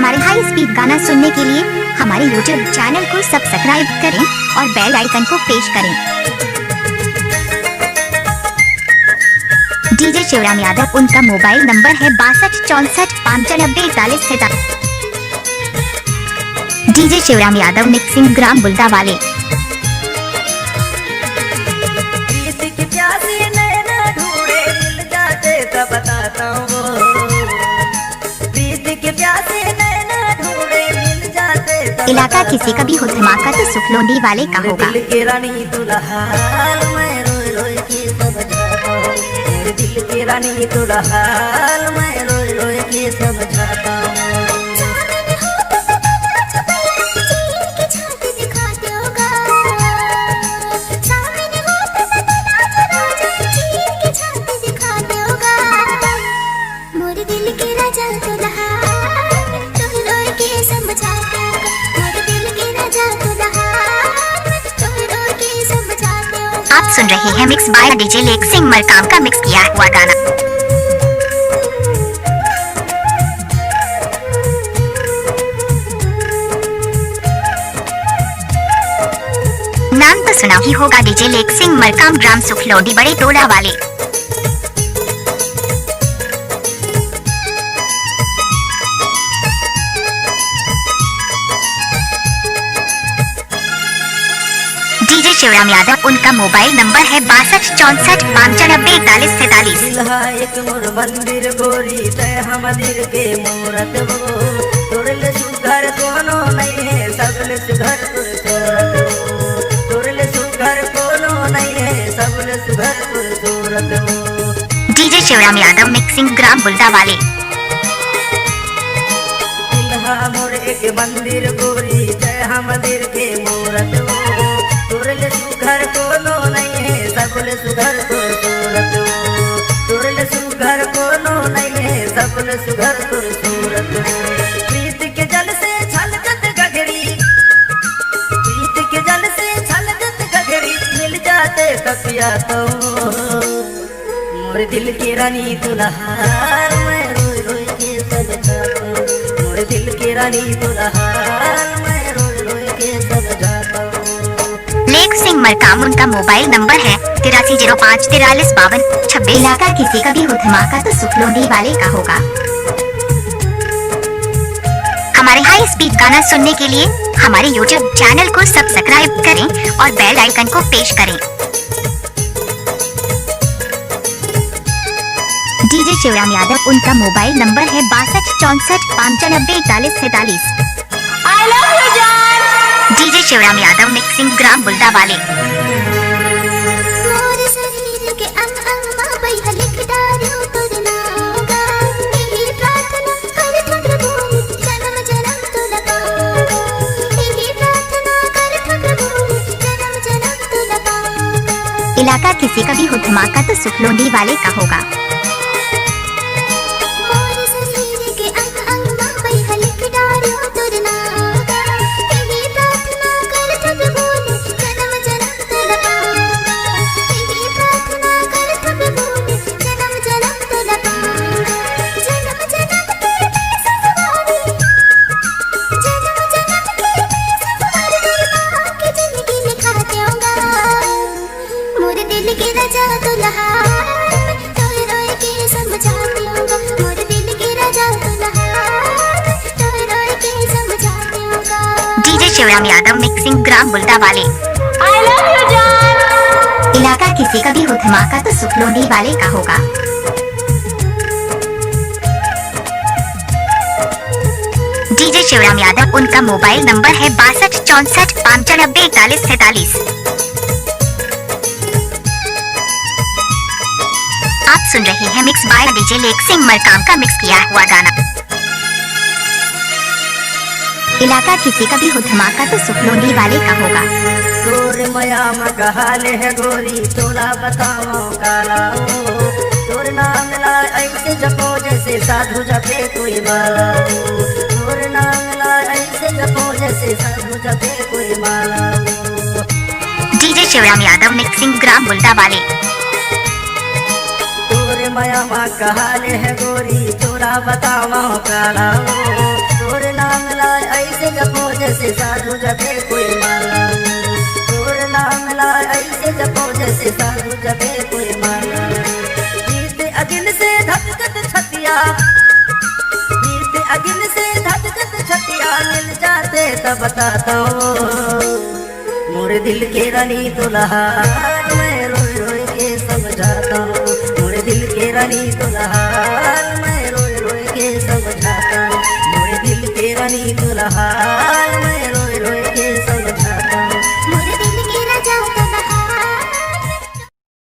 हमारे high speed गाना सुनने के लिए हमारे YouTube चैनल को सब्सक्राइब करें और बेल आइकन को प्रेस करें। डीजे शिवराम यादव, उनका मोबाइल नंबर है 62 64 95 41 डीजे शिवराम यादव, मिक्सिंग ग्राम बुल्दा वाले। बताता हूँ प्रीत के प्यासे नैना ढूंढे मिल जाते। इलाका किसी का भी हो धमाका तो सुखलोंडी वाले का होगा। दिल के रानी दुल्हाल मैं रोई रोई के समझाता हूँ। दिल के रानी दुल्हाल मैं रोई रोई के समझाता हूँ। आप सुन रहे हैं mix by DJ lake Singh Markam का मिक्स किया हुआ गाना। नाम तो सुना ही होगा, डीजे लेक सिंह मरकाम, ग्राम सुखलोंडी, बड़े टोला वाले। डीजे शिवराम यादव, उनका मोबाइल नंबर है 62 64 95 41 43। एक मोर मंदिर गोरी तय मंदिर के मूरत वो तोरले सुघर कोनो नहीं है सबले सुघर तोरले सुघर कोनो नहीं है सबले सुघर सूरत वो। डीजे शिवराम यादव, मिक्सिंग ग्राम बुल्दा वाले। मोर एक मंदिर गोरी तय मंदिर के मूरत वो तोरले सुघर कोनो नहीं है सबले सुघर सूरत। तोरले सुघर कोनो नहीं है सबले सुघर सूरत। प्रीत के जल से छलकत गगरी, प्रीत के जल से छलकत गगरी मिल जाते कपिया तो मोर दिल की रानी दुल्हार मैं रोई रोई के समझाता हूँ। मोर दिल की रानी दुल्हार मैं रोई रोई के समझाता हूँ। लेक सिंह मरकाम, उनका मोबाइल नंबर है 8305 43 52 26। इलाका किसी का भी हो धमाका तो सुखलोंडी वाले का होगा। हमारे हाई स्पीड गाना सुनने के लिए हमारे YouTube चैनल को सब्सक्राइब करें और बेल आइकन को प्रेस करें। डीजे शिवराम यादव, उनका मोबाइल नंबर है 62 64 95 41 43। I love you जान। डीजे शिवराम यादव, मिक्सिंग ग्राम बुल्दा वाले। इलाका किसी का भी हो धमाका तो सुखलोंडी वाले का होगा। डीजे शिवराम यादव, मिक्सिंग ग्राम बुल्दा वाले। I love you जान। इलाका किसी का भी हो धमाका तो सुखलोंडी वाले का होगा। डीजे शिवराम यादव, उनका मोबाइल नंबर है 62 64 95 41 43। आप सुन रहे हैं mix by DJ lake Singh Markam का मिक्स किया हुआ गाना। इलाका किसी का भी हो धमाका तो सुखलोंडी वाले का होगा। तोरे मया मगहाले है गोरी तोला बताओ काला तोर नाम ला ऐसे जपो जैसे साधु जपे कोई माला। तोर नाम ला ऐसे जपो जैसे साधु जपे कोई माला। डीजे शिवराम यादव, मिक्सिंग ग्राम बुल्दा वाले। मया कहाले है गोरी तोरा बतावा काला तोर जपे कोई माला तोर नाम ला ऐसे जपो जैसे साधु जपे कोई माला जीते अगिन से धधकत छतिया जीते अगिन से धधकत छतिया मिल जाते तब बताता हूँ मोरे दिल के रानी दुल्हा मैं रोई रोई के समझाता हूँ मोरे दिल के रानी दुल्हा मैं रोई रोई के समझाता हूँ मोरे दिल के रानी दुल्हा